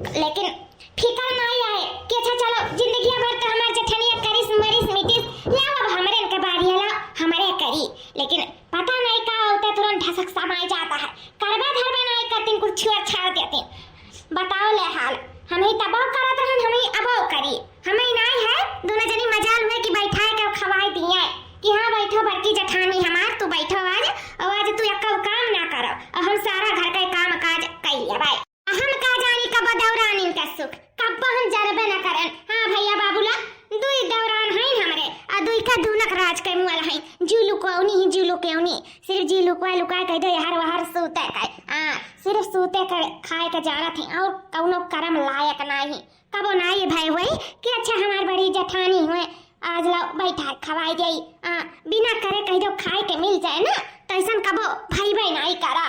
लेकिन फिकर नहीं है कि अच्छा चलो जिंदगी भर तो हमार जठनिया करिस मरिस मिटिस लाओ अब हमरे के बारी लाओ हमारे करी, लेकिन पता नहीं का होता तुरंत ढसक समाई जाता है। करबे धरबे नहीं करतीन कुछ छुआ छाड़ देतीन। बताओ ले हाल हम ही तबाह करत रहन, हम ही अबाव करी, हम ही नहीं है दोनों जनी मजाल हुए कि बैठाए के खवाई दिए कि हां बैठो बड़की जठानी हमार तू बैठो आज तू एक काम ना करो और हम सारा घर का काम काज कर लेबै। हम का जानी कब दौरानी का सुख कब हम जरबे न करन। हां भैया बाबूला दुई दौरान है हमरे आ दुई का दूनक राज के मुआल है जुलू कोनी ही जुलू केउनी सिर्फ जुलू को लुका कह दे हर वहर सूते का सिर्फ सूते के खाए के जाना थे और कौनो कर्म लायक नहीं कबो नहीं भाई हुए कि अच्छा हमार बड़ी जठानी हुए आज लो बैठा खवाई जाई बिना करे कह दो खाए के मिल जाए ना तैसन कबो भाई भाई नहीं करा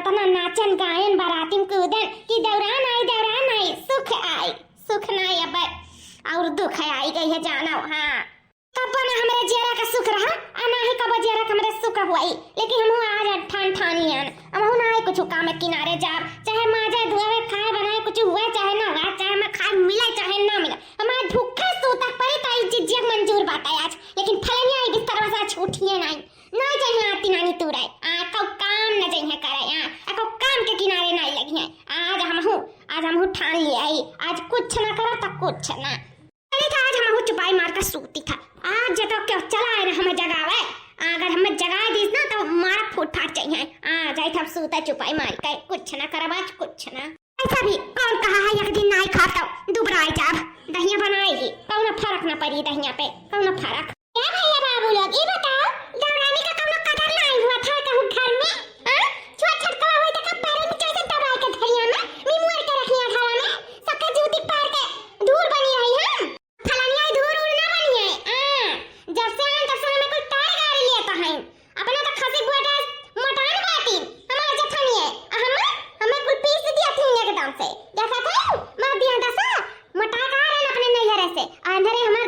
तना नाचन गायन बारातिन कूदन कि दौरान आई सुख आई सुख नहीं अब और दुख आई गई है जाना। हाँ कबो ना हमरे जेरा का सुख रहा ना ही कबो जेरा का हमरे सुख हुई, लेकिन हम आज ठान ठानियन हम ना ही कुछ काम किनारे जाब चाहे माजा धुआवे खाए बनाए कुछ हुआ चाहे ना हुआ चाहे मैं खाए मिला चाहे ना मिला हमारे भूखे सूता पड़े ताई जिज्जिया मंजूर बात है आज, लेकिन फलनिया आई बिस्तर वसा छूटिए नहीं ना चाहिए आती नानी तू रहे को काम न चाहिए करे को काम के किनारे नहीं लगी है। आज हम ठान ले आई आज कुछ ना करो तो कुछ ना नहीं था। आज हम चुपाई मार कर सूती था आज जब क्यों चला है ना हमें जगावे अगर हमें जगा दीस ना तो मारा फूट फाट चाहिए जाए था सूता चुपाई मार कर कुछ ना कर आज कुछ ना। ऐसा भी कौन कहा है एक दिन नहीं खाता दुबराई जाब दहिया बनाएगी कौन फर्क ना पड़ी दहिया पे कौन फर्क क्या भैया बाबू लोग ये बताओ दौरानी का कौन कदर नहीं हुआ था कहूं घर में छोट छटका हुई तो कब पैर में कैसे दबाई के धरिया में मिमुर के रखिया घरा में सबके जूती पार के धूल बनी रही हम फलानिया धूल उड़ना बनी है जब से आए तब से हमें कोई तार गाड़ी लेता है अपना तो खसी गोटा मटान बाटी हमारा जठनी है हमें कुल पीस दिया थी एकदम से देखा था मार दिया दसा मटा का रहे अपने नैहरे से अंधरे हमार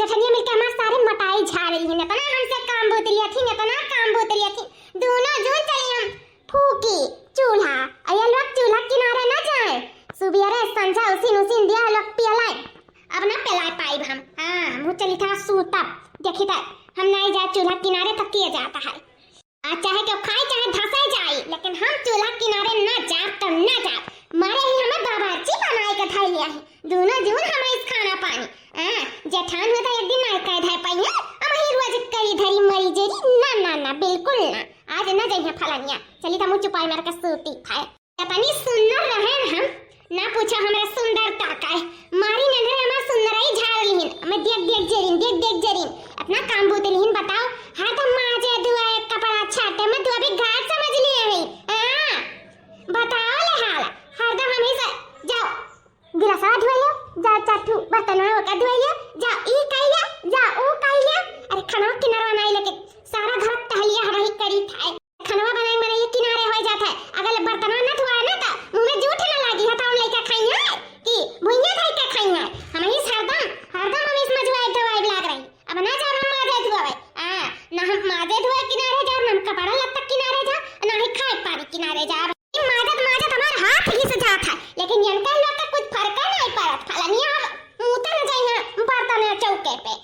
जठनिया मिलके हमार सारे मटाई झा रही है ना हमसे काम बोतलिया थी ना काम बोतलिया थी दोनों जून चली हम फूकी चूल्हा अया लोग चूल्हा किनारे ना जाए सुबेरे संझा उसी दिया लोग पियलाए अब ना पिलाए पाई हम हम चली था सूता देखी था हम नहीं जाए चूल्हा किनारे तक किए जाता है चाहे क्यों खाए चाहे धसे जाए लेकिन हम चूल्हा किनारे न जा तो न जा मारे ही हमें बाबाजी बनाए के थाई लिया है दोनों जून हमें इस खाना पानी जेठान होता एक दिन नहीं कह धाय पाई हम ही रोज करी धरी मरी जेरी ना बिल्कुल ना आज न जाइए फलानिया चली था मुझ चुपाई मार के सूती था तनी सुंदर रहे हम ना पूछो हमरा सुंदरता का है मारी नंदरे हमार सुंदराई झाड़ लिहिन हमें देख जरीन अपना काम बोते लिहिन बताओ हां तो माजे दुआ कपड़ा छाटे में दुआ भी घाट समझ लिए है बताओ ले हाल हरदम हम ही से जाओ गिलासा धोइयो जा चाटू बर्तन में का धोइयो जा ई कइया जा ओ कइया अरे खाना किनारा नहीं लेके सारा घर टहलिया रही करी थाए खाना बनाए में ये किनारे हो जाता है अगर बर्तन न धोआ ना तो मुंह में जूठ ना लागी है तो हम लेके खाइए कि भुइया खाई के खाइए हम ही हरदम हम इस मजवाई धोवाई लाग रही अब ना जा हम माजे धोवे ना हम माजे धोए किनारे जा ना कपड़ा लत्ता किनारे जा ना ही खाए पानी किनारे जा माजत हमारे हाथ ही से जाता है लेकिन यंका लोग का कुछ फर्क नहीं पड़त फलानिया मुंह तो न जाइए बर्तन चौके पे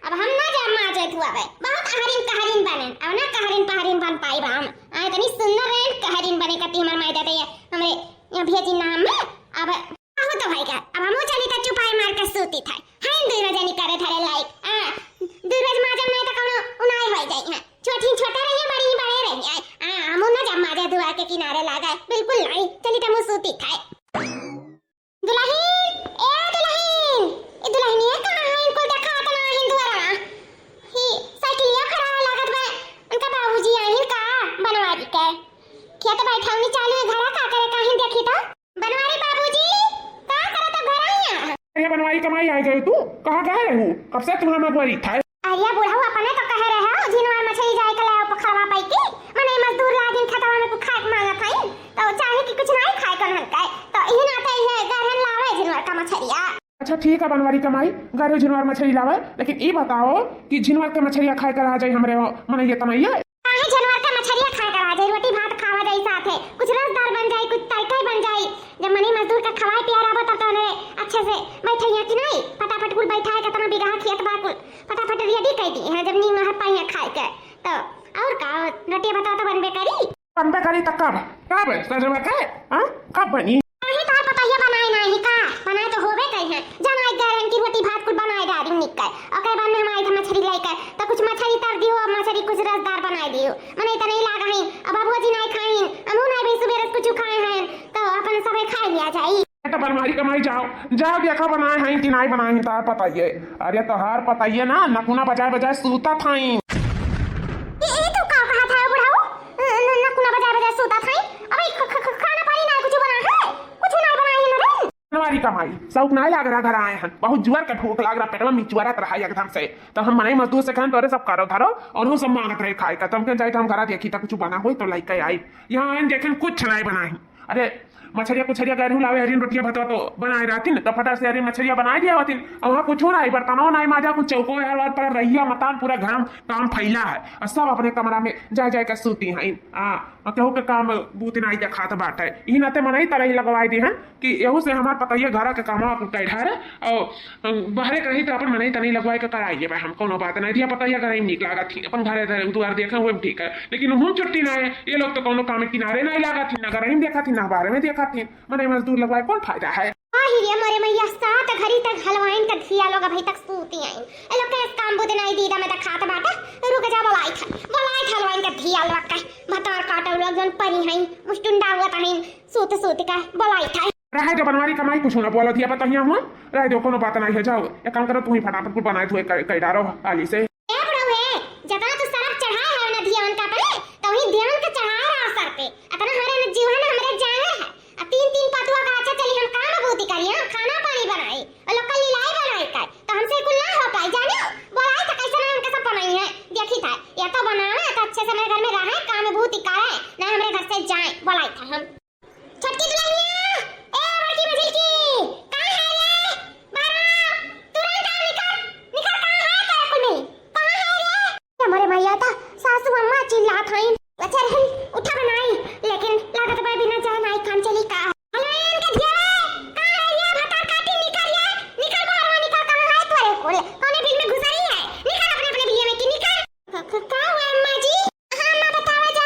अब हम ना जा माजे धोवे बहुत कहरीन बने अब ना कहरीन बन पाई हम इतनी सुंदर है कहरीन बने कती हमार माई देते हमरे यहां भेजी नाम में अब हो तो भाई का अब हम चली त चुपाई मार के सूती था हां दूर जानी करे धरे लाइक दूर माजे नहीं तो कोनो उनाई हो जाई है छोटा रही बड़ी रही हम ना जा माजे दुआ के किनारे लगा बिल्कुल नहीं चली त सूती था दुल्हन ये कहां है इनको देखा तो नहीं दुआरा ही साइकिलिया खड़ा लागत बा उनका बाबूजी आइन का बनवारी के खेत बैठावनी चालू है घरा का करे काहे देखी तो बनवारी बाबूजी का करे तो घर आइया अरे बनवारी कमाई आ गई तू कहां गए रहू कब से तुम्हारा बनवारी था अरिया बुढ़ा अपने तो कह रहे हो जिनवा मछली जाए के लाओ पखरवा पाई की मने मजदूर लागिन खतवा में को खाए मांगा थाई तो चाहे कि कुछ नहीं खाए कन हन तो इही नाते है गरहन लावे जिनवा का मछलिया अच्छा ठीक है बनवारी कमाई गारे झिनवार मछली लावे लेकिन ये बताओ कि झिनवार के मछलियां खाए कर आ जाए हमरे मने ये कमाइए काहे झिनवार के मछलियां खाए कर आ जाए रोटी भात खावा जाई साथे, कुछ रसदार बन जाई, कुछ तड़का बन जाई। जब मनी मजदूर का खवाए प्यार आवा तब तो अच्छे से बैठे हैं कि नहीं, फटाफट कुल बैठाए का तना बिगहा खेत बा कुल फटाफट रेडी कर दी है जब नी वहां पाई है खाए के। तो और का रोटी बताओ तो बनबे करी तक कब सजवा के हां कब बनी नहीं तो पता ये बनाए नहीं का बनाए तो होबे कई है जनाई गारंटी रोटी भात कुल बनाए डाली निकल ओकरे बाद में हम आई था मछली लेकर तो कुछ मछली तर दियो मछली कुछ रसदार बनाए दियो मने तो नहीं लागा है अब बाबूजी नहीं खाई हमहु नहीं भी सुबह कुछ खाए हैं तो अपन सब खा लिया जाई। तो बनवारी कमाई जाओ देखा बनाए हैं कि नहीं बनाए हैं तार बताइए। अरे तोहार बताइए ना नकुना बजाए बजाए सूता थाई ये तो का कहा था बुढ़ाऊ नकुना बजाए बजाए सूता थाई अबे खाना पानी ना कुछ बना है कुछ नहीं बनाई ना रे बनवारी कमाई शौक नहीं लाग रहा घर आए हैं बहुत जुआर का भूख लाग रहा पेटवा मिचुआरत रहा एकदम से तो हम मने मजदूर से कहन तोरे सब करो धरो और हम सब मांगत रहे खाए का तुम के जाई तो हम घरा देखी तो कुछ बना होई तो लाइक आई यहां आइन देखें कुछ नहीं बनाई। अरे मछरिया कुछरिया गरू लावे हरिन रोटियां भतवा तो बनाए रहतीन तो फटा से हरिन मछरिया बनाए दिया होतीन और वहां कुछ नहीं बर्तनों नहीं माजा कुछ चौको यार वार पर रहिया मतान पूरा घर काम फैला है और सब अपने कमरा में जा कर सूती हैं केहू के काम बूत नहीं देखा तो बात है ई नाते मनई तरह लगवाई दी हैं कि यहू से हमार पता ये घर के काम कैढार और बाहरे रही तो अपन मनई तनी लगवाई के कराइए भाई हम कोनो बात नहीं दिया पता ये घर निक लागा थी अपन घरे द्वार देखे हुए ठीक है लेकिन हम छुट्टी ना है ये लोग तो कोनो काम किनारे नहीं लागा थी ना घर ही देखा थी ना बाहर में देखा थी मने मजदूर लगवाए कौन फायदा है। हिरिया मरे मैया सात घड़ी तक हलवाइन का धिया लोग अभी तक सूती आई ए लोग के काम बुद नहीं दीदा में त खात बाटा रुक जा बोलाई हलवाइन का धिया लोग का भतार काटा लोग जन परी हैं मुस्टुंडा हुआ तहिन सूत का बोलाई था रहे जो बनवारी कमाई कुछ ना बोलो दिया पता हिया हुआ रहे जो कोनो बात नहीं है जाओ एक काम करो तू ही फटाफट कुछ बनाए थोए कई डारो आली से ए बड़ो है जतना तू सरफ चढ़ाए है ना धियान का पे तो ही ध्यान का चढ़ाए रहा सर पे अतना हमारे न जीवन हमरे जाए है तीन पतुआ का अच्छा चली हम काम बूती करिए खाना पानी बनाई और लोग कल लाई बनाई का तो हमसे कुल ना हो पाई जाने बोलाई तो कैसे ना हम कैसे बनाई है देखी था या तो बनावे तो अच्छे से मेरे घर में रहे काम बूती करे ना हमरे घर से जाए बोलाई था हम छटकी दुल्हनिया ए बड़की मझिल की कहां है रे बारा तुरंत आ निकल कहां है तेरा कुल में कहां है रे हमारे भैया था सासू अम्मा चिल्ला थाई अच्छा रही उठा बनाई लेकिन लागत भाई बिना जाए नहीं खान चली का हलन के धिया कहां है ये भटा काटी निकल बाहर निकल कहां है तोरे कोले कोने बिल में घुस रही है निकल अपने भैया में की निकल का हुआ अम्मा जी हां अम्मा बतावा जा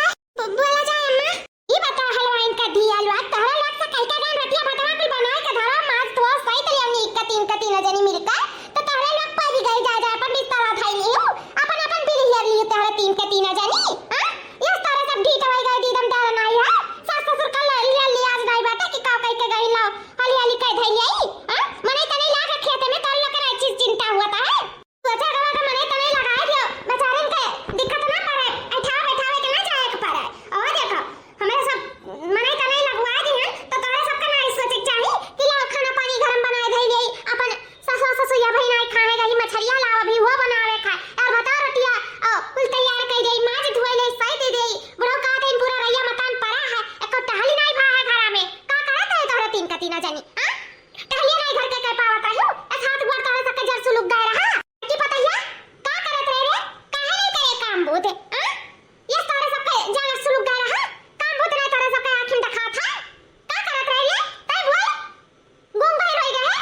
बोला जा अम्मा ये बता हलवाइन का धिया लो तहरा लाग से कई का रोटियां भटवा के बनाए के धरा मांस तो सही तले हमनी का तीन जनी मिलकर तो तहरा लोग पाई गई जा अपन बिस्तर उठाई लियो अपन बिल हियर लियो तहरा तीन जनी हां ये सारा सब ढीठ होई गई दीदम तारा नहीं है सास ससुर का लिया आज नहीं बात है कि का कई के गई ला हली कह धई आई हां मने तने लाग खेत में तोर लोग के चीज चिंता हुआ था है सोचा गवा का मने तने लगाए दियो बेचारे के दिक्कत ना पड़े बैठावे के ना जाए के पड़े और देखो हमें सब मने तने लगवा दी है तो तोरे सब का नहीं सोचे चाहिए कि ला खाना पानी गरम बनाए धई गई अपन ससुर या भाई नहीं खाएगा ही मछलियां लाओ भी वो बनावे खाए और बता रोटियां कुल तैयार कर दे माज धोए ले सही दे दे बड़ो का दिन पूरा रैया मकान पड़ा है एको टहली नहीं भा है घर में का करत है तोरे तीन का तीना जानी हां टहली नहीं घर के पावत है एक हाथ गोड़ तोरे सके जर सुलुक गए रहा की पता है का करत रे काहे नहीं करे काम बोते हां ये तोरे सके जर सुलुक गए रहा काम बोते नहीं तोरे सके आंखें दिखा था का करत रे तै बोल गुम भाई रह गए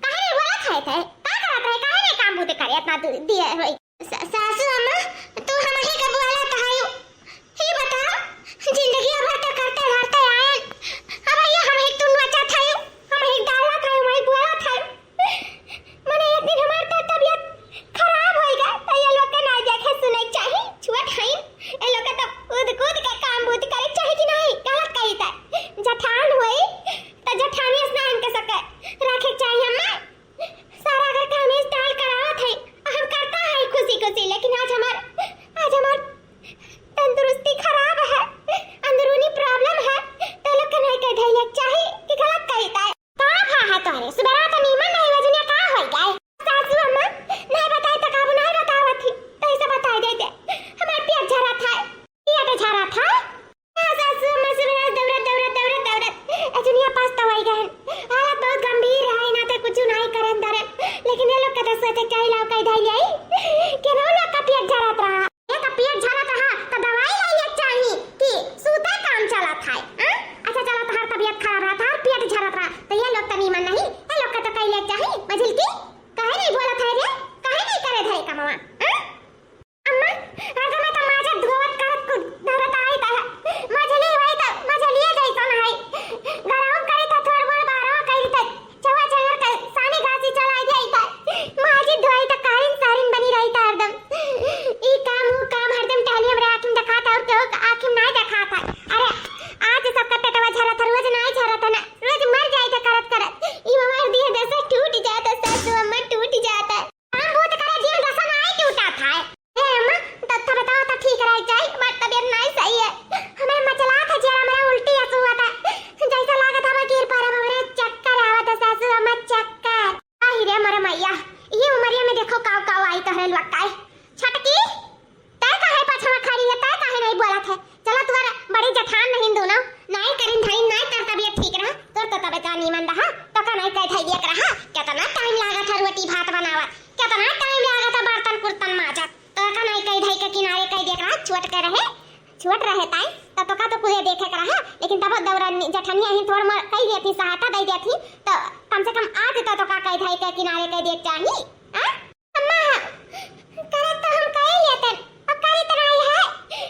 काहे नहीं बोलत है थे का करत रे काहे नहीं काम बोते करे इतना दिए होई सासू अम्मा तू हमारे का बोला कहायो ही बता जिंदगी भर तो करते रहते आए अब ये हम एक तुम बचा थायो हम एक डाला थायो मैं बोला थायो मने एक दिन हमार तो तबीयत खराब हो गया तो ये लोग के ना देखे सुने चाहिए छुआ ठाई ए लोग तो कूद के काम बूत करे चाहिए कि नहीं गलत कही था जठान होई तो जठानी स्नान के सके रखे चाहिए अम्मा सारा घर काम इंस्टॉल करावत है हम करता है खुशी लेकिन आज हमार तंदुरुस्ती खराब है अंदरूनी प्रॉब्लम है तो लोग नहीं कह धैले चाहिए कि गलत कहता है का है तोरे सुबह तो नीमन नहीं वजनिया का हो गए सासू अम्मा नहीं बताए तो काबू नहीं बतावत थी तो इसे बता देते हमार पेट झरा था ये पे झरा था सासू अम्मा सुबह दौड़त अजनिया पास तो आई गए हालत बहुत गंभीर है ना तो कुछ नहीं करन दरे लेकिन ये लोग का तो सोचे चाहिए लाओ कह धैले के नो लोग का पेट झरा था ये तो पेट झरा था तो दवाई ले चाहिए कि सूते काम चला देती सहायता दे देती तो कम से कम आ देता तो का कह धाई के किनारे कह देख चाहिए हां अम्मा करे तो हम कह लेते अब करे तो नहीं है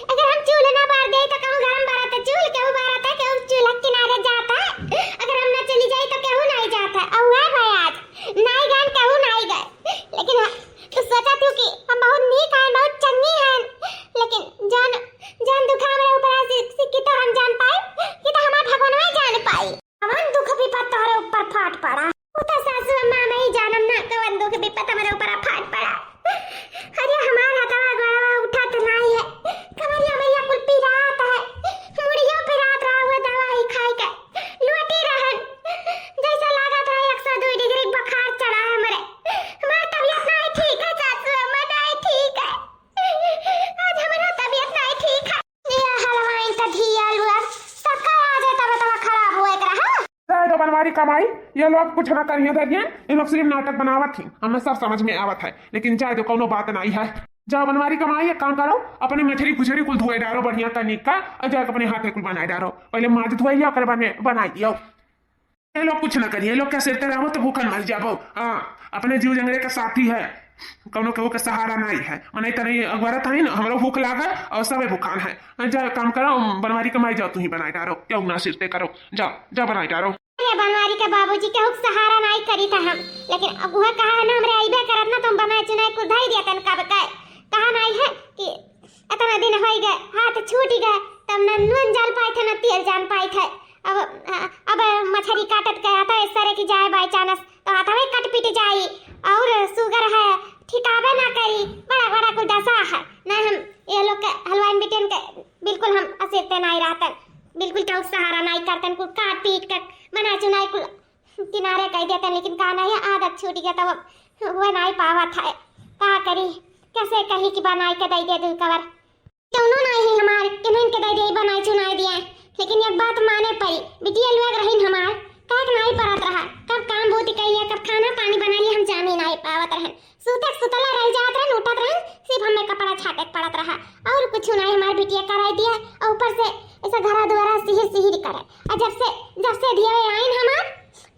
अगर हम चूल्हा ना बार दे तो कहूं गरम बारा तो चूल्हा के बारा था के चूल्हा किनारे जाता अगर हम ना चली जाए तो कहूं नहीं जाता और है भाई आज नहीं गए कहूं नहीं गए लेकिन तो सोचा तू कि हम बहुत नीक हैं बहुत चंगी हैं लेकिन जान जान दुखा मेरे ऊपर ऐसी कि तो हम जान पाए कि तो हमारा भगवान में जान पाई हमारा दुख भी पत्ता हमारे ऊपर फाट पड़ा वो तो सासू अम्मा नहीं जानम ना कवन दुख भी पत्ता हमारे ऊपर फाट पड़ा अरे हमारा हथवा गड़वा उठा तो नहीं है कमरिया मैया कुल पिरात है मुड़िया पिरात रहा हुआ दवाई खाई के लुटी रहन जैसा लागत रहा 102 डिग्री बुखार चढ़ा है मेरे हमारी तबीयत नहीं ठीक है सासू अम्मा नहीं ठीक है आज हमारा तबीयत नहीं ठीक है ये हलवाई तो धिया लुआ सबका आ जाता बता खराब हुए रहा तो बनवारी कमाई ये लोग कुछ ना करिए धरिए ये लोग सिर्फ नाटक बनावत थी हमें सब समझ में आवत है लेकिन जाए तो कोनो बात नहीं है जाओ बनवारी कमाई एक काम करो अपने मछली कुछरी कुल धोए डालो बढ़िया तनिक का और जाकर अपने हाथ कुल बनाए डालो पहले माज धोए लिया कर बनाई दियो ये लोग कुछ ना करिए लोग क्या सिरते रहो तो भूखन मर जाओ हाँ अपने जीव जंगले का साथी है कौनो के सहारा नहीं है मने तो नहीं अगवरत है ना हमरो भूख लागा और सबे भूखान है जा काम करो बनवारी कमाई जाओ तू ही बनाई डालो क्यों ना सिरते करो जाओ जा बनाई डालो अरे बनवारी के बाबूजी के हुक सहारा नहीं करी था हम लेकिन अब वह कहा है ना हमरे आइबे करत ना तुम बनाए चुनाए कुल धाई दिया तन कब कहा नहीं है कि इतना दिन हो गए हाथ छूट गए तब न नून जान पाए थे न तेल जान पाए थे अब मछली काटत गया था इस तरह की जाए बाई चांस तो हाथ में कट पिट जाई और शुगर है ठिकावे ना करी बड़ा बड़ा कुल दशा है ना हम ये लोग के हलवाई बेटन के बिल्कुल हम असेते नहीं रहते बिल्कुल तो सहारा नहीं करते कुल काट पीट कर बना चुनाई कुल किनारे कह देते लेकिन कहा नहीं आदत छूट गया तब वो नहीं पावा था का करी कैसे कही कि बनाई के दे दे दू कवर दोनों नहीं हमारे किन्हीं के दे दे बनाई चुनाई दिए लेकिन एक बात माने पड़ी बिटिया लोग रहीन हमार काट नहीं परत रहा कब काम बहुत कहिए कब खाना पानी बना लिए हम जाने नहीं पावत रहन सुतक सुतला रह जात रहन उठत रहन सिर्फ हमें कपड़ा छाटक पड़त रहा और कुछ नहीं हमार बिटिया कराई दिया और ऊपर से ऐसा घरा द्वारा सिहिर सिहिर करे और जब से दिए आइन हमार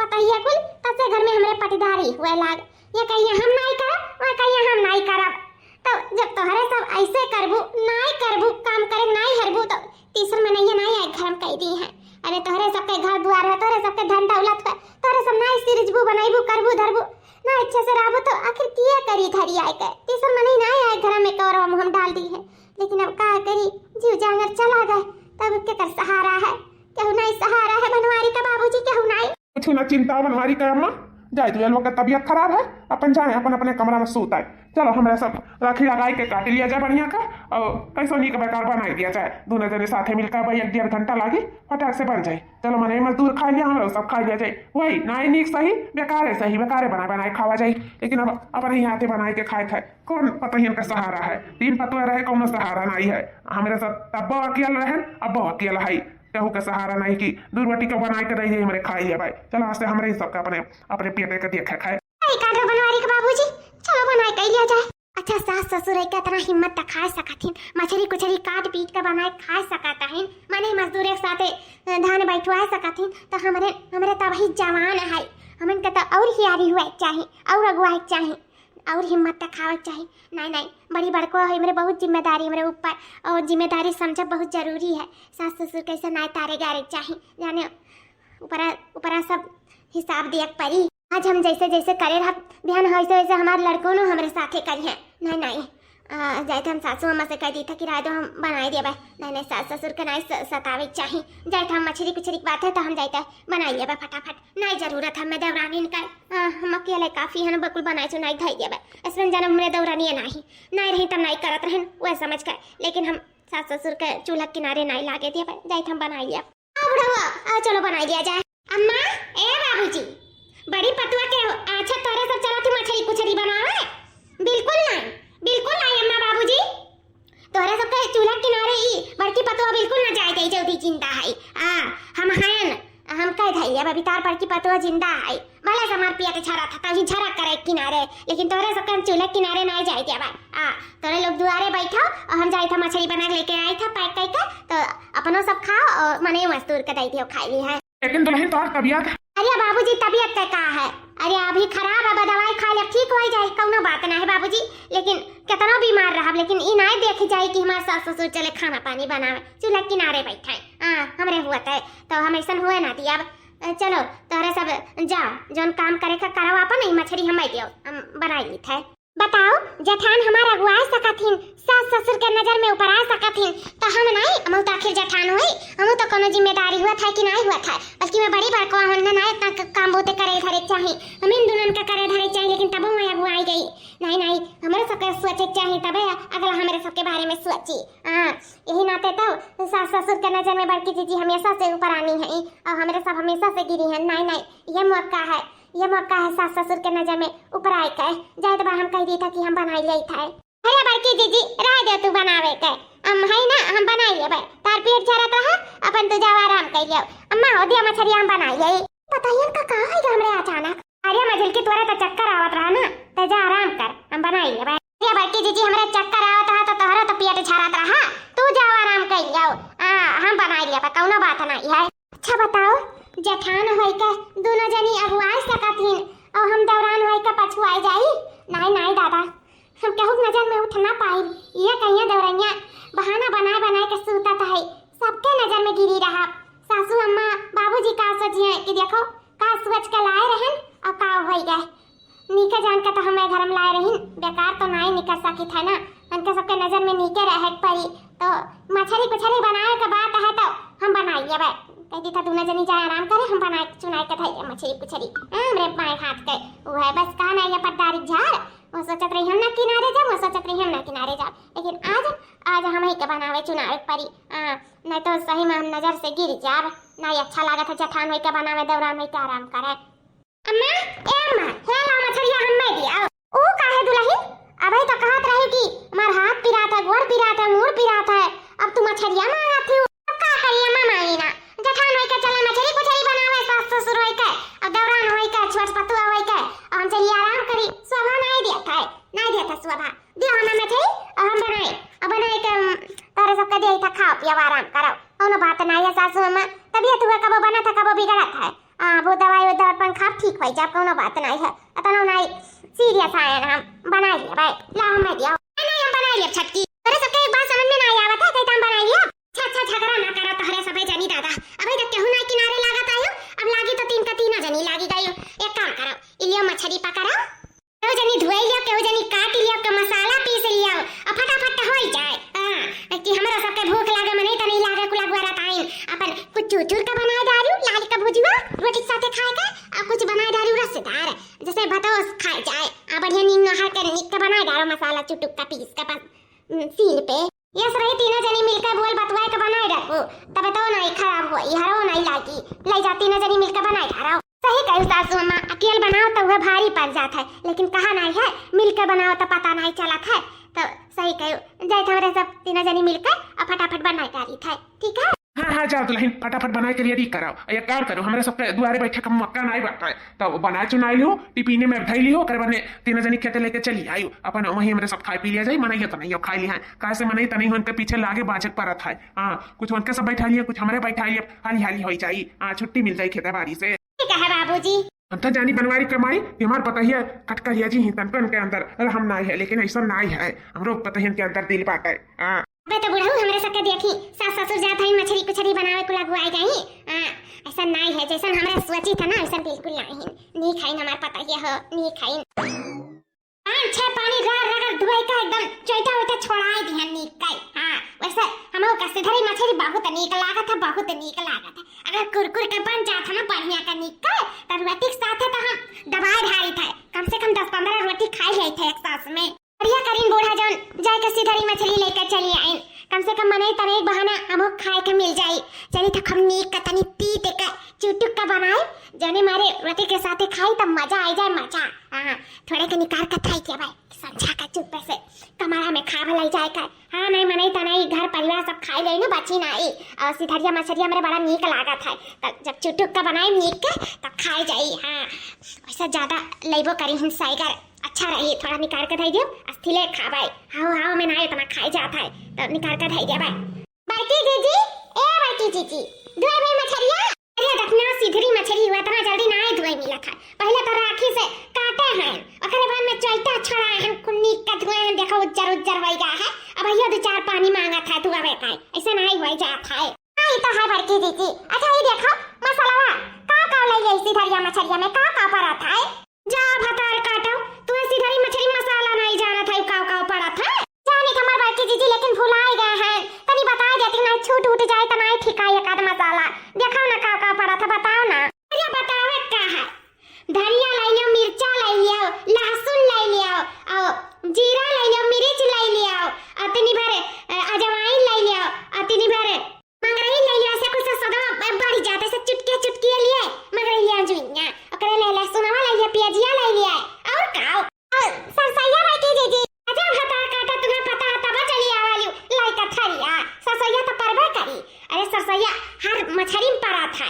पता ही है कुल तब से घर में हमारे पटीदारी हुए लाग ये कहिए हम नहीं करब और कहिए हम नहीं करब तो जब तोहरे सब ऐसे करबू काम करे नहीं हरबू तो तीसर में नहीं है घर में कह दी है अरे तोहरे सबके घर द्वार है तोहरे सबके धन दौलत है तोहरे सब नहीं सिरजबू बनाईबू करबू धरबू ना अच्छे से रहबू तो आखिर किया करी धरी आए के तीसर में नहीं आए घर में कौरव हम डाल दी है लेकिन अब का करी जीव जानवर चला गए तब के कर सहारा है केहू नहीं सहारा है बनवारी का बाबूजी केहू नहीं कुछ ना चिंता बनवारी का अम्मा जाए तो लोग का तबीयत खराब है अपन जाए अपन अपने कमरा में सूत आए चलो हमारे सब राखी लगाई के काट लिया जाए बढ़िया का और कैसो नहीं का बेकार बनाई दिया जाए दोनों जने साथे मिलकर भाई 1-1.5 घंटा लागे फटाक से बन जाए चलो मने मजदूर खा लिया हम सब खा लिया जाए वही नाई नीक सही बेकार है बनाए खावा जाए लेकिन अब अपन ही हाथे बनाए के खाए कौन पता ही उनका सहारा है 3 पतवा रहे कौन सहारा नहीं है हमारे सब तब्बो अकेला रहे अब्बो अकेला है केहू का सहारा नहीं कि दूर रोटी का बनाए के दे हमारे खाई है भाई चलो आज से हमारे ही सबका अपने पेटे का देखे खाए बनवारी के बाबूजी चलो बनाए कर लिया जाए अच्छा सास ससुर एक तरह हिम्मत तक खा सकथिन मछली कुछरी काट पीट के बनाए खा सकता है माने मजदूर एक साथे धान बैठवा सकथिन तो हमरे तब ही जवान है हमन के तो और हियारी हुए चाहिए और अगुवाई चाहिए और हिम्मत तक खावे चाहिए नहीं बड़ी बड़को है मेरे बहुत जिम्मेदारी मेरे ऊपर और जिम्मेदारी समझ बहुत जरूरी है सास ससुर कैसे नहीं तारे गारे चाहिए जाने ऊपरा सब हिसाब दिया परी आज हम जैसे जैसे करे रहा ध्यान वैसे वैसे हमारे लड़कों ने हमारे साथे करी है नहीं जाए तो हम सासू अम्मा से कह दी था कि राय दो हम बनाए दिए भाई नहीं सास ससुर के नहीं सतावे चाहिए जाए तो हम मछली कुछरी की बात है तो हम जाते बनाई दिए फटाफट नहीं जरूरत हमें दौरानी का हम अकेले काफ़ी है बिल्कुल बनाए चो नहीं धाई दिए इसमें जन्म मेरे दौरानी नहीं रही तब नहीं करत रहन वह समझ कर लेकिन हम सास ससुर के चूल्हा किनारे नहीं लागे दिए जाए हम बनाई लिया चलो बनाई दिया जाए अम्मा ए बाबूजी बड़ी पतुआ के अच्छा तोरे सब चला थी मछली कुछरी बनावे बिल्कुल नहीं अम्मा बाबूजी तोरे सब के चूल्हा किनारे ही बड़की पतुआ बिल्कुल ना जाए दे जल्दी जिंदा है हम हैं हम कह धई अब तार बड़की पतुआ जिंदा है भले से हमार पिया के छरा था तभी झरा करे किनारे लेकिन तोरे सब के चूल्हा किनारे नहीं जाए दे भाई तोरे लोग दुआरे बैठो और हम जाए था मछली बना के लेके आए था पैक करके तो अपनो सब खाओ और मने मजदूर के दई दियो खाई ली है लेकिन दुल्हन तोहर तबियत अरे बाबूजी तबीयत का है? अरे अभी खराब है, दवाई खा ले ठीक हो जाए, कौनो बात ना है बाबूजी। लेकिन कितना बीमार रहा, लेकिन ई नहीं देखी जाए कि हमारे सास ससुर चले खाना पानी बनावे, चूल्हा किनारे बैठे हमरे हुआ है तो हम ऐसा हुए ना दिया। चलो तोहरा सब जाओ जोन काम करे का करो, अपन नहीं मछली हम दियो हम बनाई ली थे। बताओ जेठान हमारा अगुआ सकथिन, सास ससुर के नजर में ऊपर आ सकथिन, तो हम नहीं हम तो आखिर जेठान हुई, हम तो कोनो जिम्मेदारी हुआ था कि नहीं हुआ था, बल्कि मैं बड़ी बड़का हमने ना इतना काम बोते करे धरे चाहिए, हम इन दुल्हन का करे धरे चाहिए, लेकिन तब मैं अगुआ आई गई। नहीं हमारे सबके सोचे चाहिए, तब अगला हमारे सबके बारे में सोची। यही नाते तो सास ससुर के नजर में बड़की जीजी हमेशा से ऊपर आनी है और हमारे सब हमेशा से गिरी है। नहीं ये मौका है, ये मौका है सास ससुर के नजर में ऊपर आए के। जाए तो हम कह दी था कि हम बनाई ले था। अरे बड़की जीजी रह दे तू बनावे के, हम है ना हम बनाई लेबे, तार पेट चरत रहा अपन तू जाओ आराम कर लियो। अम्मा हो दिया मछली हम बनाई ले। बताइए का कहां है हमरे अचानक? अरे मझिल की तोरा तो चक्कर आवत रहा ना, तो जा आराम कर हम बनाई लेबे। अरे बड़की जीजी हमरे चक्कर आवत रहा तो तोहरा तो पेट झरत रहा, तू जाओ आराम कर लियो। हम बनाई लेबे, कौनो बात नहीं है। अच्छा बताओ जेठान होई के दोनों जनी अगुआई सकथिन और हम दौरान होई के पछुआई जाई? नहीं दादा, हम केहू नजर में उठ ना पाई। ये कहिया दौरनिया बहाना बनाए के सूतत है, सबके नजर में गिरी रहा। सासू अम्मा बाबूजी का सोचिए कि देखो का सोच के लाए रहन और का होई गए। नीके जान के तो हमें घर में लाए रहिन, बेकार तो नहीं निकल सकी था ना, उनके सबके नजर में नीके रहे पड़ी। तो मछली कुछली बनाए के बात है तो हम बनाई लेबे। कहती था दोनों जनी जाए आराम करे, हम बनाए चुनाई के थाई मछली कुछली हमरे बाएं हाथ के वो है। बस कहा ना ये पट्टारी झाड़, वो सोचत रही हम ना किनारे जा, वो सोचत रही हम ना किनारे जा, लेकिन आज हम ही के बनावे चुनावे पड़ी। नहीं तो सही में हम नजर से गिर जाब। नहीं अच्छा लागत है जेठान होई के बनावे दौरान होई के आराम करे। अम्मा हे ला मछलिया हम्मे दिया। ओ काहे दुल्हन अबे तो कहत रही कि मार हाथ पिरात है, गोड़ पिरात है, मुंह पिरात है, अब तू मछलिया मांगत हो। अब का करिए अम्मा माई ना जेठान होई के चला मछली कुछली बनावे, सास ससुर होई के अब दौरान होई के छोट पतुआ होई के और हम चलिए आराम करी। शोभा नहीं देता है, नहीं देता शोभा दियो हमें मछली और हम बनाए के तारे सबके दे था खाओ पियो आराम करो, कोनो बात नहीं है। सासू अम्मा तबीयत हुआ कबो बना था कबो बिगड़त है, वो दवाई वो दर्पण खा ठीक हो जाए, कोनो बात नहीं है। अतनो नहीं सीरियस है, हम बना लिए भाई ला हमें दियो। नहीं हम बना लिए छटकी, अरे सबके एक बात समझ में नहीं आवत है, कहीं हम बना लिए। अच्छा झगड़ा ना करो तोहरे सबे जनी दादा, अबे तक केहू ना किनारे लागत आयो, अब लागी तो तीन का तीन जनी लागी गयो। एक काम करो इलियो मछली पकड़ो, केहू जनी धोई लियो, केहू जनी काट लियो, के मसाला पीस लियो और फटाफट हो जाए। कि हमरा सबके भूख लागे मने त नहीं लागे कुला गुआरा टाइम अपन कुछ चूचूर का बनाए डालू, लाल का भुजवा रोटी के साथे खाए के और कुछ बनाए डालू रसदार जैसे भतोस खाए जाए। बढ़िया नींग नहर के नीक के बनाए डालो मसाला चुटुक का पीस के सील पे। ये रही तीनों जनी मिलकर बोल बतवाए के बनाए डालो, तब तो नहीं खराब हो हरो नहीं लागी, ले जा तीनों जनी मिलकर बनाए डालो। सही कहू सासू अम्मा, अकेले बनाओ तो वह भारी पड़ जाता है, लेकिन कहा नहीं है मिलकर बनाओ तो पता नहीं चलत है। तो सही कहू जाए हमारे सब तीनों जनी मिलकर और फटाफट बनाए डाली था, ठीक है? हाँ जाओ दुल्हन फटाफट बनाए के रेडी कराओ। ये काम करो हमारे सबके दुआरे बैठे का मौका नहीं बाटा है, तो बनाए चुनाई लियो, टिफिने में धई लियो, करे बने तीनों जनी खेते लेके चली आयु अपन वही हमारे सब खाई पी लिया जाए। मनाइए तो नहीं खाई लिया काहे से मनाई तनी उनके पीछे लागे बाजक परत है। कुछ उनके सब बैठा लिए, कुछ हमारे बैठा लिए, हाली हो जाई, छुट्टी मिल जाए खेते बाड़ी से। ठीक है बाबूजी, हम तो जानी बनवारी कमाई हमारे पता ही है कटकरिया जी तनपन के अंदर हम ना है, लेकिन ऐसा ना है हमरो पता ही के अंदर दिल बात है। अबे तो बुढ़ऊ हमरे सबके देखी सास ससुर जात है मछली कुछली बनावे को लगवाए गई। ऐसा नहीं है जैसा हमरे सोची था ना, ऐसा बिल्कुल नहीं खाइन हमार पता ही है नहीं खाइन। पांच छह पानी रगड़ धोई का एकदम चोइटा होता छोड़ाई दिहन नीक काई। वैसे हमो का सिधरी मछली बहुत नीक लागत है, बहुत नीक लागत है। अगर कुरकुर के बन जात है ना बढ़िया का नीक का त रोटी के साथ तो हम दबाए ढारी था, कम से कम 10-15 रोटी खाई जाई थे एक साथ में। बढ़िया करीन बूढ़ा जौन जाए के सिधरी मछली लेकर चली आइन, कम से कम मने तने एक बहाना हमो खाए के मिल जाई। चली तो हम नीक का तनी तीत का चुटुक का बनाए जने मारे रोटी के साथ खाई तब मजा आ जाए मजा। थोड़े के निकाल का खाई के भाई समझा का चुप से कमरा में खा भलाई जाए का। नहीं मने तने घर परिवार सब खाई ले ना बची नहीं, और सिधरिया मछलिया मेरे बड़ा नीक लागत है, तब जब चुटुक का बनाए नीक के तब खाई जाई। वैसे ज्यादा लेबो करी हम साइगर अच्छा रही, थोड़ा निकाल के धई दियो अस्थिले खाबाई। हाओ में ना इतना खाई जाता है तो निकाल के धई दे भाई। बड़की जीजी ए बड़की जीजी दुआ भाई मछलिया अरे देखना सीधरी मछली हुआ इतना जल्दी ना धोए मिला था। पहले तो राखी से काटे हैं, ओकरे बाद में चोइटा छोड़ा है, कुन्नी का धोए हैं, देखो उज्जर उज्जर हो गया है। अब भैया दो चार पानी मांगा था धुआ बेटा, ऐसा नहीं हो जाता है। ये तो है बड़की दीदी। अच्छा ये देखो मसाला का ले गई सीधरिया मछलिया में का पड़ा था। जा भतार काटो, तू सीधरी मछली मसाला नहीं जाना था का पड़ा था। जाने हमार बड़की दीदी लेकिन भुलाए गए हैं, तनी बता देती ना छूट उठ जाए तो नहीं ठिका एक आध मसाला। देखो ना का पड़ा था बताओ ना। अरे बताओ क्या है। धनिया ले लियो, मिर्चा ले लियो, लहसुन ले लियो, और जीरा ले लियो, मिर्च ले लियो, और तनी भर अजवाइन ले लियो, और तनी भर मंगरई ले लियो। ऐसे कुछ सदा बढ़ जाते से चुटकी लिए मंगरई जुइया, ओकरे ले लहसुनवा ले लियो, प्याजिया ले लियो, और का सरसैया बाकी दीदी। अच्छा भतार काटा तुम्हें पता है तब चली आवाली लाइका थरिया सरसैया तो परबे करी। अरे सरसैया हर मछली में पड़ा था।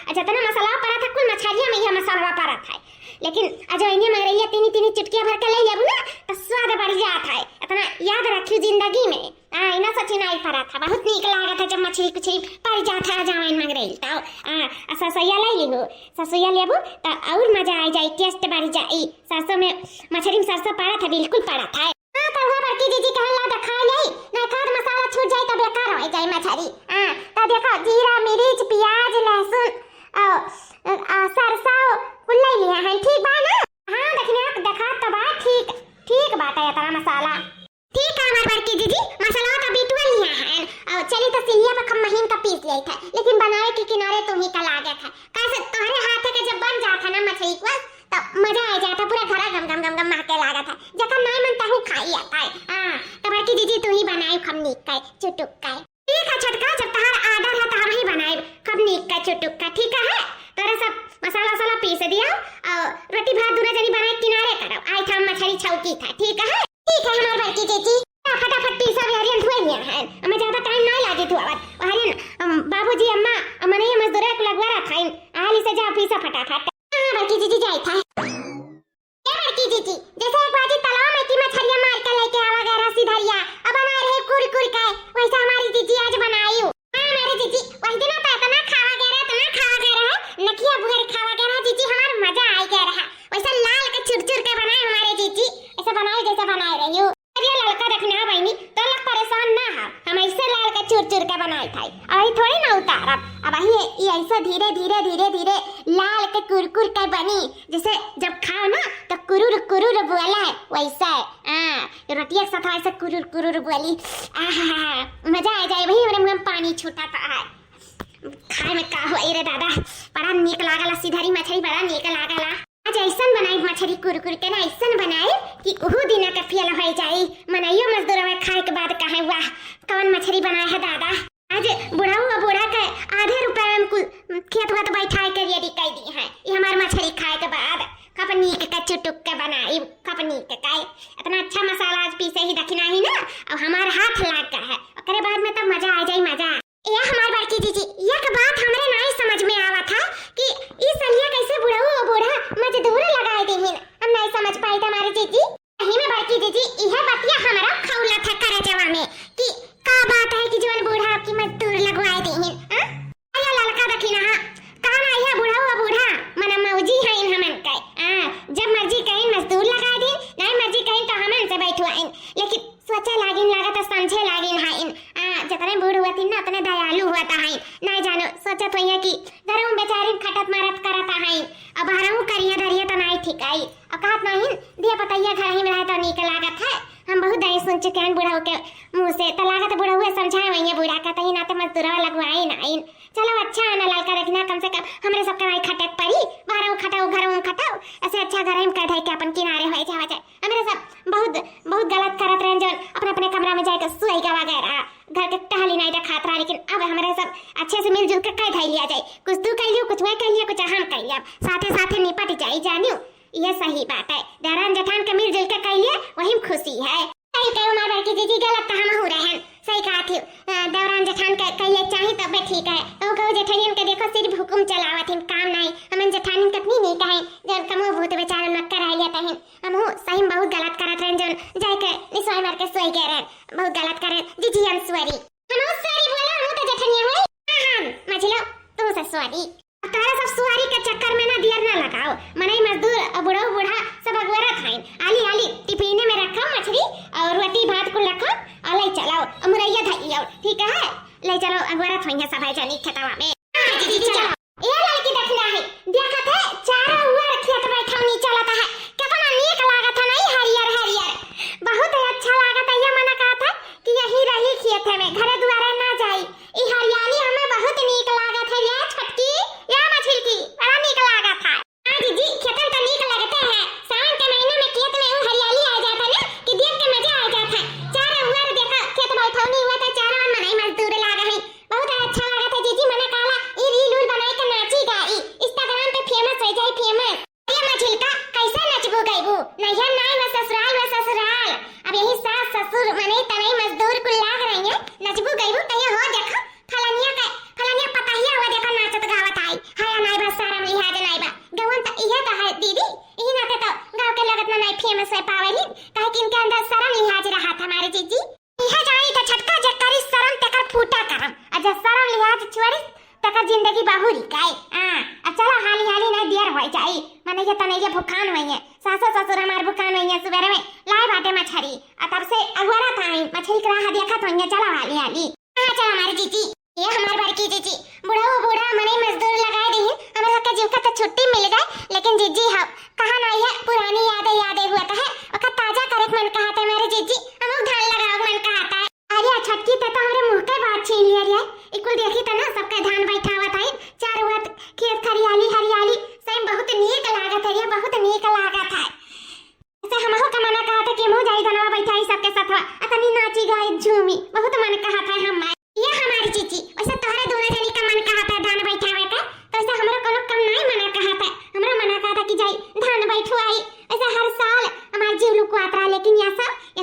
अच्छा तना मसाला पड़ा था, कुल मछलिया में यह मसाला पड़ा था, लेकिन अजवाइने में रही तीनी तीनी चुटकियां भर के ले लेबू ना तो स्वाद बढ़ जाता है। इतना याद रखियो जिंदगी में। इना सच नहीं पड़ा था, बहुत नीक लागत है जब मछली कुछली पड़ जाता है अजवाइन में रही तो। सरसैया ले लेबू, सरसैया लेबू तो और मजा आ जाए, टेस्ट बढ़ जाए। सरसों में मछली में सरसों पड़ा था, बिल्कुल पड़ा था। तो वह बड़की दीदी कहला दिखा ले ना खाद मसाला छूट जाए तो बेकार हो जाए मछली। तो देखो जीरा मिर्च प्याज लहसुन और सरसों कुल ले लिया है, ठीक बा ना। हां देखने देखा तो बा ठीक बात है तेरा मसाला। ठीक है हमार बड़की दीदी, मसाला तो बीटवा लिया है और चली तो सिलिया पर कम महीन का पीस लिया था, लेकिन बनाए के किनारे तुम ही का लागे था। कैसे तुम्हारे हाथ के जब बन जाता ना मछली को तो मजा आ जाता, पूरा घर गम गम गम गम महके लागा था। जका नहीं मनता हूं खाई आता है। तो बड़की दीदी तू ही बनाई खमनी का चुटुक का। ठीक है छोटका, जब तहार आर्डर है तो हम ही बनाए खमनी का चुटुक का, ठीक है। तोरा सब मसाला पीस दिया और रोटी भात दूना जनी बनाए किनारे करो। आई था मछली छौकी था, ठीक है। ठीक है हमार बड़की दीदी, फटाफट पीसा हरियन धोए लिया है, हमें ज्यादा टाइम नहीं लागे धोआवत। हरियन बाबूजी अम्मा मने मजदूर को लगवा रखा है, आली से जा पीसा फटाफट। हां बड़की दीदी जाई था। ए बड़की दीदी जैसे एक बाजी तालाब में की मछलियां मार के लेके आवा गया रसी धरिया अब बना रहे कुरकुर का, वैसा हमारी दीदी आज बनाई। हां मेरी दीदी वही दिन तो इतना खावा गया नखिया बुहर खावा गया दीदी, हमार मजा आ गया रहा। वैसा लाल के चुरचुर के बनाए हमारे दीदी, ऐसा बनाए जैसा बनाए रही हो। अरे लड़का रखना बहनी तो लग परेशान ना हो, हम ऐसे लाल के चुरचुर के बनाए थे, अभी थोड़ी ना उतारब। अब ये ऐसा धीरे धीरे लाल के कुरकुर के बनी, जैसे जब खाओ ना तो कुरुर कुरुर बोला है वैसा। रोटिया के साथ ऐसे कुरुर बोली, मजा आ जाए। वही मेरे मुंह में पानी छूटा था। खाए में का हुआ रे दादा, बड़ा नीक लागला सीधरी मछली, बड़ा नीक लागला। आज ऐसन बनाई मछली कुरकुर के ना, ऐसन बनाए कि ओहू दिन के फेल हो जाई। मनाइयो मजदूर में खाए के बाद कहे वाह कौन मछली बनाया है दादा। आज बुढ़ा के आधे रुपए में खेत वत बैठा के रेडी कर दी है। ये हमार मछली खाए के बाद कपनी के चुटुक के बनाई, कपनी के काय इतना अच्छा मसाला आज पीसे ही दखना ही ना, और हमार हाथ लाग गया है। ओकरे बाद में तो मजा आ जाई मजा। ये हमार बड़की दीदी एक बात हमरे नहीं समझ में आवा था कि ई सलिया कैसे बूढ़ा मजदूर लगाए देहिन, हम नहीं समझ पाई हमारी दीदी। यही में बड़की दीदी यह बतिया हमारा खौला था करे जवा में कि का बात है कि जवन बूढ़ा आपकी मजदूर लगवाए देहिन। अरे लड़का दखिना हां कहां आई है बूढ़ा मना मौजी है इन हमन के। जब मर्जी कहीं मजदूर लगा दे, नहीं मर्जी कहीं तो हमन से बैठवाइन, लेकिन सोचा लागिन लागत समझे लागिन है इन। जितने बूढ़ हुआ ना उतने दयालु हुआ था है, नहीं जानो सोचत होइया कि घरों बेचारी खटत मारत करत है, अब बाहरों करिया धरिया तो नहीं ठीक आई। और कहत नहीं दिया पतैया घर ही में रहे तो नीक लागत है। हम बहुत दही सुन चुके हैं बूढ़ा के मुंह से, तो लागत बूढ़ा हुए समझाए वही बूढ़ा का तही ना तो मजदूरा लगवाए नहीं। चलो अच्छा है ना लड़का रखना, कम से कम हमरे सब कमाई खटक पड़ी, बाहरों खटाओ घरों खटाओ, ऐसे अच्छा घर में कह के अपन किनारे हो जावा जाए। हमरे सब बहुत गलत करत रहे जो अपने कमरा में जाके सोई गवा गया, घर के टहली नहीं रखात रहा। लेकिन अब हमारे सब अच्छे से मिलजुल के कह लिया जाए, कुछ तू कह लियो कुछ मैं कह लिया कुछ हम कह लिया, साथे निपट जाए जानियो। ये सही बात है, देवरान जेठान के मिलजुल के कह लिए वही खुशी है। सही कहो हमार बड़की दीदी, गलत तो हम हो रहे हैं। सही कहा थी, देवरान जेठान के कह लिए चाहिए तब ठीक है। तो कहो जेठानियन के देखो सिर्फ हुकुम चलावत हैं, काम नहीं। हमन जेठानियन कितनी नहीं कहें जब कमो भूत बेचारे लोग कर आइए तहें हम हो सही में बहुत गलत करत रहे जन जाय के निसोई मार के सोई गए रहे, बहुत गलत करे। जी अंसवरी हम सॉरी बोला हूं तो जेठानिया होई। हां मछलो तू से सुआरी तारा सब सुआरी के चक्कर में ना दियर ना लगाओ मनई मजदूर बूढ़ो बूढ़ा सब अगवरा थाइन आली आली टिफिने में रखो मछली और रोटी भात को रखो और ले चलाओ मुरैया धइयो ठीक है ले चलो अगवरा थाइन सब है जानी खेतवा में हां जी चलो ये लड़की देखना है देखत है चारों ओर खेत में ठौनी चलता है कितना नीक लागत है नहीं हरियर हरियर बहुत अच्छा लागत है ये मना कहा था कि यही रही खेत में घर द्वारा ना जाई ई हरियाली हमें बहुत नीक लागत है ये छटकी या मछली की बड़ा नीक लागत है हां जी खेतन तो नीक लगते हैं सावन के महीने में खेत में हरियाली आ जाता है ना कि देख के मजा आ जाता है चारों ओर देखा खेत में ठौनी हुआ था चारों ओर मनई मजदूर लागा है बहुत अच्छा लागत है जीजी मने कहला ई रील उल बनाई के नाची गाई इंस्टाग्राम पे फेमस हो जाए फेमस ये मछली का कैसे नचबू गईबू नैहर नाई में ससुराल अब यही सास ससुर मने तनई मजदूर को लाग रही है नचबू गईबू कहीं हो देखो फलानिया पताहिया हुआ देखो नाचत गावत आई हाया नाई बस सारा लिहाज नाई बा गवन त इहे त है दीदी इही नाते तो गांव के लगत ना नाई फेमस है पावेली काहे कि इनके अंदर सारा लिहाज रहा था हमारे जीजी इहे जाई त छटका जकरी शरम तकर फूटा करम अज सारा लिहाज छोड़ी तकर जिंदगी बहुरी काई अब चलो हाली हाली ना देर होई जाई माने ये तने ये भुखान होई है सासो ससुर हमार भुखान होई है सुबह में लाए बाटे मछरी आ तब से अगवारा थाई मछली करा हा देखत होई है चलो हाली हाली हां चलो हमारी जीजी ये हमार बड़की जीजी बूढ़ा मने मजदूर लगाए दी हमें सबका जीव का तो छुट्टी मिल गई लेकिन जीजी हाँ कहा नहीं है पुरानी यादें हुआ था है और ताजा करे मन कहा था मेरे जीजी हम धान लगाओ मन कहा था अरे छटकी ते तो हमारे मुंह के बात छीन लिया रे इकुल देखी त ना सबका धान बैठा हुआ था चारों ओर खेत हरियाली सही बहुत नीक लागत है ये बहुत नीक लागत है ऐसे हमहु का मना कहा था कि मुंह जाई धनवा बैठा ही सबके साथ अतनी नाची गाई झूमी बहुत मन कहा था हम ये हमारी जीजी ऐसा तोहरे दोनों जनी का मन कहा था धान बैठावे का तो ऐसा हमरा कोनो कम नहीं मना कहा था हमरा मना कहा था कि जाई धान बैठवाई ऐसा हर साल हमार जीव लोग को आता लेकिन ये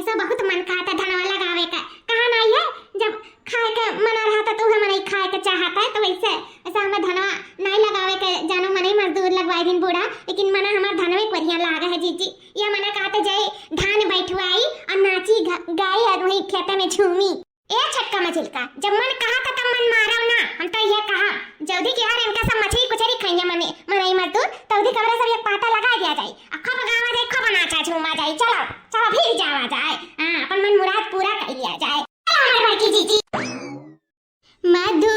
सब बहुत मन कहा था धनवा लगावे का कहा नहीं है जब खाए के मना रहा था तो हम नहीं खाए के चाहता है तो वैसे ऐसा हमें धनवा नहीं लगावे के जानो मने मजदूर लगवाए दिन बूढ़ा लेकिन मना हमार धनवे कोरिया लागा है जीजी ये मना कहा था जाई धान बैठवाई और नाची गाई और वही खेत में झूमी ए छटका मछली का जब मन कहा था तब मन मारो ना हम तो ये कहा जल्दी कि यार इनका सब मछली कुछरी खाएंगे मने मजदूर तौदी कमरे सब एक पाटा लगा दिया जाए अखो गावा जाए खो नाचा झूमा जाए चलो फिर जावा जाए हां अपन मन मुराद पूरा कर लिया जाए हमारे की जीजी मधु